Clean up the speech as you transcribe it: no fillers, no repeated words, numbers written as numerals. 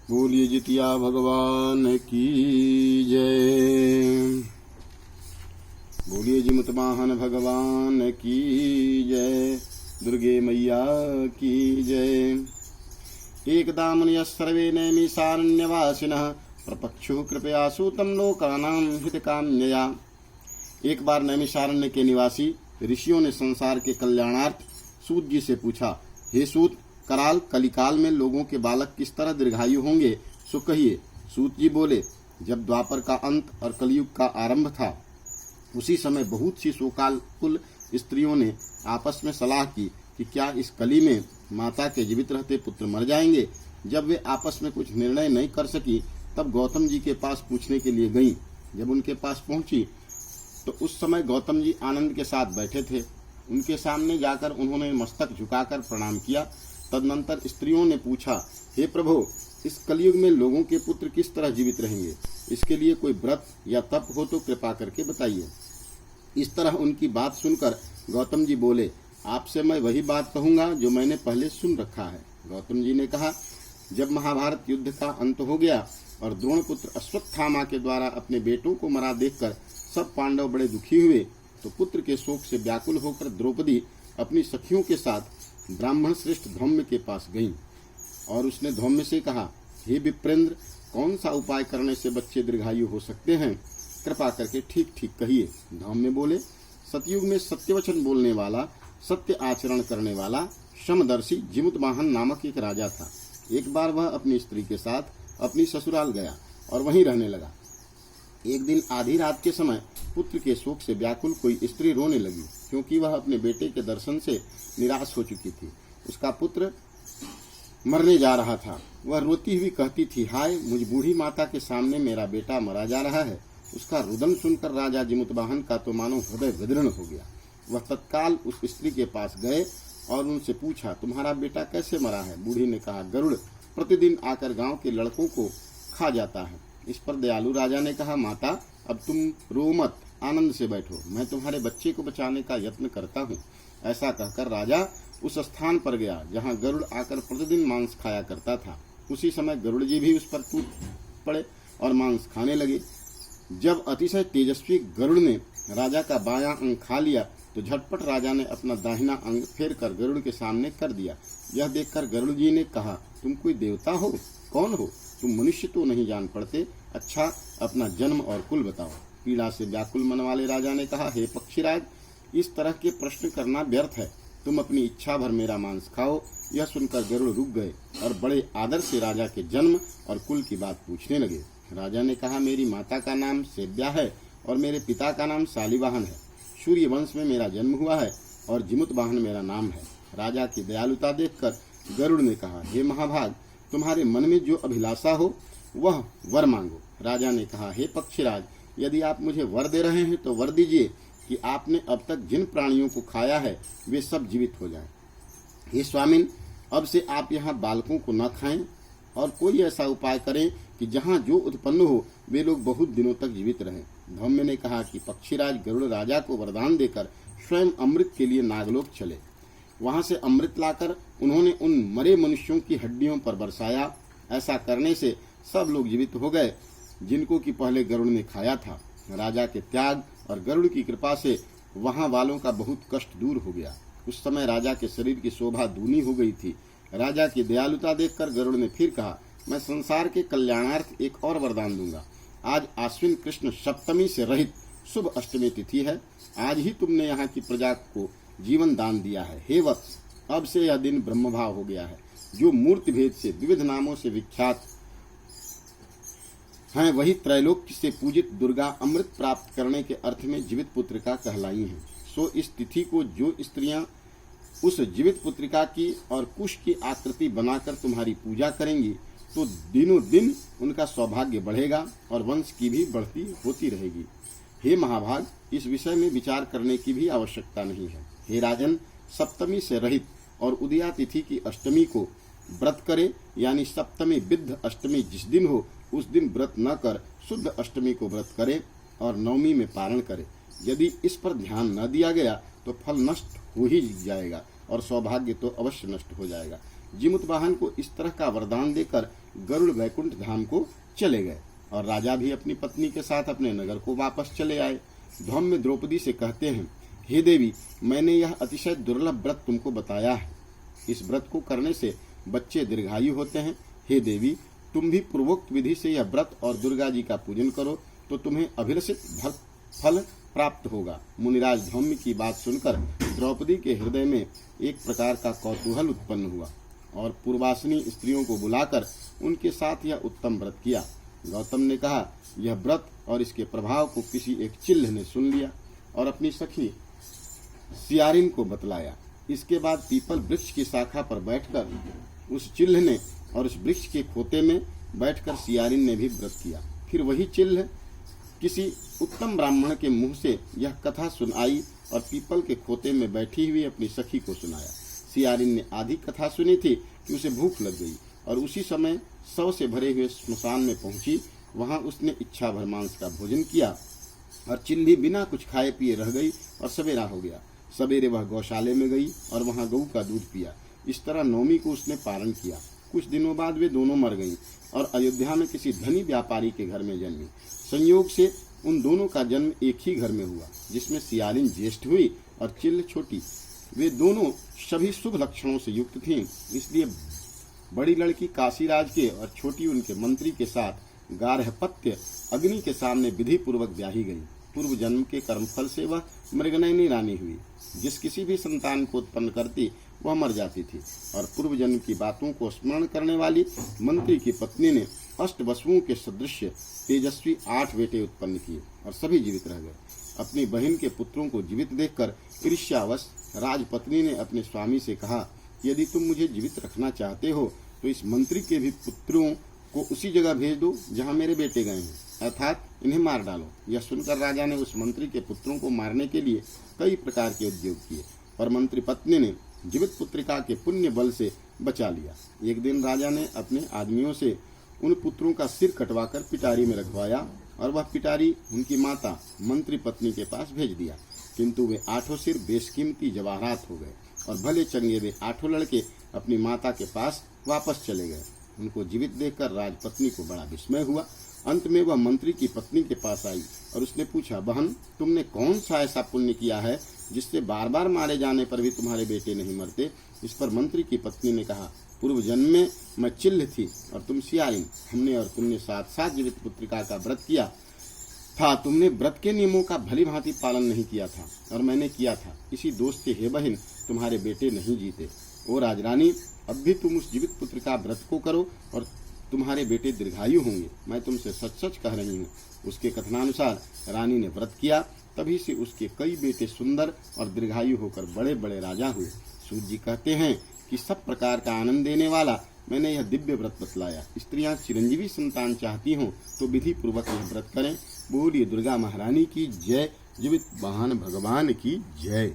बोलिए जितिया भगवान की जय। बोलिए जिमुत वाहन भगवान की जय। दुर्गे मैया की जय। एकदा मुनयः सर्वे नैमिषारण्यवासिनः प्रपक्षुः कृपया सूतं लोकानां हितकाम्यया। एक बार नैमिषारण्य के निवासी ऋषियों ने संसार के कल्याणार्थ सूत जी से पूछा, हे सूत, कराल कलिकाल में लोगों के बालक किस तरह दीर्घायु होंगे, सो कहिए। सूत जी बोले, जब द्वापर का अंत और कलयुग का आरंभ था, उसी समय बहुत सी शोकाकुल स्त्रियों ने आपस में सलाह की कि क्या इस कली में माता के जीवित रहते पुत्र मर जाएंगे। जब वे आपस में कुछ निर्णय नहीं कर सकी, तब गौतम जी के पास पूछने के लिए गईं। जब उनके पास पहुंची तो उस समय गौतम जी आनंद के साथ बैठे थे। उनके सामने जाकर उन्होंने मस्तक झुकाकर प्रणाम किया। तदनंतर स्त्रियों ने पूछा, हे प्रभु, इस कलयुग में लोगों के पुत्र किस तरह जीवित रहेंगे? इसके लिए कोई व्रत या तप हो तो कृपा करके बताइए। इस तरह उनकी बात सुनकर गौतम जी बोले, आपसे मैं वही बात कहूंगा जो मैंने पहले सुन रखा है। गौतम जी ने कहा, जब महाभारत युद्ध का अंत हो गया और द्रोण पुत्र अश्वत्थामा के द्वारा अपने बेटों को मरा देखकर सब पांडव बड़े दुखी हुए, तो पुत्र के शोक से व्याकुल होकर द्रौपदी अपनी सखियों के साथ ब्राह्मण श्रेष्ठ धौम्य के पास गईं और उसने धौम्य से कहा, हे विप्रेंद्र, कौन सा उपाय करने से बच्चे दीर्घायु हो सकते हैं? कृपा करके ठीक ठीक कहिए। धौम्य बोले, सतयुग में सत्यवचन बोलने वाला, सत्य आचरण करने वाला, समदर्शी जिमुत वाहन नामक एक राजा था। एक बार वह अपनी स्त्री के साथ अपनी ससुराल गया और वहीं रहने लगा। एक दिन आधी रात के समय पुत्र के शोक से व्याकुल कोई स्त्री रोने लगी, क्योंकि वह अपने बेटे के दर्शन से निराश हो चुकी थी। उसका पुत्र मरने जा रहा था। वह रोती हुई कहती थी, हाय, मुझ बूढ़ी माता के सामने मेरा बेटा मरा जा रहा है। उसका रुदन सुनकर राजा जिमुतवाहन का तो मानो हृदय विदीर्ण हो गया। वह तत्काल उस स्त्री के पास गए और उनसे पूछा, तुम्हारा बेटा कैसे मरा है? बूढ़ी ने कहा, गरुड़ प्रतिदिन आकर गांव के लड़कों को खा जाता है। इस पर दयालु राजा ने कहा, माता, अब तुम रो मत, आनंद से बैठो, मैं तुम्हारे बच्चे को बचाने का यत्न करता हूँ। ऐसा कहकर राजा उस स्थान पर गया जहाँ गरुड़ आकर प्रतिदिन मांस खाया करता था। उसी समय गरुड़ जी भी उस पर टूट पड़े और मांस खाने लगे। जब अतिशय तेजस्वी गरुड़ ने राजा का बायां अंग खा लिया, तो झटपट राजा ने अपना दाहिना अंग फेर कर गरुड़ के सामने कर दिया। यह देखकर गरुड़ जी ने कहा, तुम कोई देवता हो? कौन हो तुम? मनुष्य तो नहीं जान पड़ते। अच्छा, अपना जन्म और कुल बताओ। पीड़ा से व्याकुल मन वाले राजा ने कहा, हे पक्षीराज, इस तरह के प्रश्न करना व्यर्थ है। तुम अपनी इच्छा भर मेरा मांस खाओ। यह सुनकर गरुड़ रुक गए और बड़े आदर से राजा के जन्म और कुल की बात पूछने लगे। राजा ने कहा, मेरी माता का नाम सेव्या है और मेरे पिता का नाम शालिवाहन है। सूर्य वंश में मेरा जन्म हुआ है और जिमुतवाहन मेरा नाम है। राजा की दयालुता देखकर गरुड़ ने कहा, हे महाभाग, तुम्हारे मन में जो अभिलाषा हो वह वर मांगो। राजा ने कहा, हे पक्षीराज, यदि आप मुझे वर दे रहे हैं तो वर दीजिए कि आपने अब तक जिन प्राणियों को खाया है वे सब जीवित हो जाएं। हे स्वामिन, अब से आप यहाँ बालकों को न खाएं और कोई ऐसा उपाय करें कि जहाँ जो उत्पन्न हो वे लोग बहुत दिनों तक जीवित रहें। धौम्य ने कहा कि पक्षीराज गरुड़ राजा को वरदान देकर स्वयं अमृत के लिए नागलोक चले। वहां से अमृत लाकर उन्होंने उन मरे मनुष्यों की हड्डियों पर बरसाया। ऐसा करने से सब लोग जीवित हो गए जिनको कि पहले गरुड़ ने खाया था। राजा के त्याग और गरुड़ की कृपा से वहां वालों का बहुत कष्ट दूर हो गया। उस समय राजा के शरीर की शोभा दूनी हो गई थी। राजा की दयालुता देखकर गरुड़ ने फिर कहा, मैं संसार के कल्याणार्थ एक और वरदान दूंगा। आज आश्विन कृष्ण सप्तमी से रहित शुभ अष्टमी तिथि है। आज ही तुमने यहाँ की प्रजा को जीवन दान दिया है। हे वत्स, अब से यह दिन ब्रह्मभाव हो गया है। जो मूर्ति भेद से विविध नामों से विख्यात हैं, वही त्रैलोक्य से पूजित दुर्गा अमृत प्राप्त करने के अर्थ में जीवित पुत्रिका कहलाई हैं। सो इस तिथि को जो स्त्रियां उस जीवित पुत्रिका की और कुश की आकृति बनाकर तुम्हारी पूजा करेंगी, तो दिनों दिन उनका सौभाग्य बढ़ेगा और वंश की भी बढ़ती होती रहेगी। हे महाभाग, इस विषय में विचार करने की भी आवश्यकता नहीं है। हे राजन, सप्तमी से रहित और उदया तिथि की अष्टमी को व्रत करे, यानी सप्तमी विद्ध अष्टमी जिस दिन हो उस दिन व्रत न कर शुद्ध अष्टमी को व्रत करे और नवमी में पारण करे। यदि इस पर ध्यान न दिया गया तो फल नष्ट हो ही जाएगा और सौभाग्य तो अवश्य नष्ट हो जाएगा। जिमुत वाहन को इस तरह का वरदान देकर गरुड़ वैकुंठ धाम को चले गए और राजा भी अपनी पत्नी के साथ अपने नगर को वापस चले आए। धौम्य द्रौपदी से कहते हैं, हे देवी, मैंने यह अतिशय दुर्लभ व्रत तुमको बताया है। इस व्रत को करने से बच्चे दीर्घायु होते हैं। हे देवी, तुम भी पूर्वोक्त विधि से यह व्रत और दुर्गा जी का पूजन करो तो तुम्हें अभिलषित फल प्राप्त होगा। मुनिराज धौम्य की बात सुनकर द्रौपदी के हृदय में एक प्रकार का कौतूहल उत्पन्न हुआ और पूर्वासिनी स्त्रियों को बुलाकर उनके साथ यह उत्तम व्रत किया। गौतम ने कहा, यह व्रत और इसके प्रभाव को किसी एक चिल्ह ने सुन लिया और अपनी सखी सियारिन को बतलाया। इसके बाद पीपल वृक्ष की शाखा पर बैठकर उस चिल्ह ने और उस वृक्ष के खोते में बैठकर सियारिन ने भी व्रत किया। फिर वही चिल्ह किसी उत्तम ब्राह्मण के मुंह से यह कथा सुनाई और पीपल के खोते में बैठी हुई अपनी सखी को सुनाया। सियारिन ने आधी कथा सुनी थी कि उसे भूख लग गई और उसी समय शव से भरे हुए श्मशान में पहुंची। वहां उसने इच्छा भर मांस का भोजन किया और चिल्ली बिना कुछ खाए पिए रह गई और सवेरा हो गया। सवेरे वह गौशाले में गई और वहां गऊ का दूध पिया। इस तरह नौमी को उसने पारण किया। कुछ दिनों बाद वे दोनों मर गईं और अयोध्या में किसी धनी व्यापारी के घर में जन्मी। संयोग से उन दोनों का जन्म एक ही घर में हुआ, जिसमें सियारिन ज्येष्ठ हुई और चिल्ल छोटी। वे दोनों सभी शुभ लक्षणों से युक्त थीं, इसलिए बड़ी लड़की काशीराज के और छोटी उनके मंत्री के साथ गार्हपत्य अग्नि के सामने विधि पूर्वक ब्याही गई। पूर्व जन्म के कर्मफल से वह मृगनयनी रानी हुई। जिस किसी भी संतान को उत्पन्न करती वह मर जाती थी और पूर्व जन्म की बातों को स्मरण करने वाली मंत्री की पत्नी ने अष्ट वसुओं के सदृश तेजस्वी 8 बेटे उत्पन्न किए और सभी जीवित रह गए। अपनी बहन के पुत्रों को जीवित देखकर ईर्ष्यावश राजपत्नी ने अपने स्वामी से कहा, यदि तुम मुझे जीवित रखना चाहते हो तो इस मंत्री के भी पुत्रों को उसी जगह भेज दो जहाँ मेरे बेटे गए हैं, अर्थात इन्हें मार डालो। यह सुनकर राजा ने उस मंत्री के पुत्रों को मारने के लिए कई प्रकार के उद्योग किए, पर मंत्री पत्नी ने जीवित पुत्रिका के पुण्य बल से बचा लिया। एक दिन राजा ने अपने आदमियों से उन पुत्रों का सिर कटवाकर पिटारी में रखवाया और वह पिटारी उनकी माता मंत्री पत्नी के पास भेज दिया, किंतु वे 8 सिर बेशकीमती जवाहरात हो गए और भले चंगे वे 8 लड़के अपनी माता के पास वापस चले गए। उनको जीवित देखकर राजपत्नी को बड़ा विस्मय हुआ। अंत में वह मंत्री की पत्नी के पास आई और उसने पूछा, बहन, तुमने कौन सा ऐसा पुण्य किया है जिससे बार बार मारे जाने पर भी तुम्हारे बेटे नहीं मरते? इस पर मंत्री की पत्नी ने कहा, पूर्व जन्म में मैं चिल्ह थी और तुम सियारिन। हमने और तुमने साथ साथ जीवित पुत्रिका का व्रत किया था। तुमने व्रत के नियमों का भली भांति पालन नहीं किया था और मैंने किया था। इसी दोष से हे बहन, तुम्हारे बेटे नहीं जीते। ओ राजरानी, अब भी तुम उस जीवित पुत्र का व्रत को करो और तुम्हारे बेटे दीर्घायु होंगे। मैं तुमसे सच सच कह रही हूँ। उसके कथनानुसार रानी ने व्रत किया, तभी से उसके कई बेटे सुंदर और दीर्घायु होकर बड़े बड़े राजा हुए। सूत जी कहते हैं कि सब प्रकार का आनंद देने वाला मैंने यह दिव्य व्रत बतलाया। स्त्रियां चिरंजीवी संतान चाहती हों तो विधि पूर्वक यह व्रत करें। बोलिए दुर्गा महारानी की जय। जीवित वाहन भगवान की जय।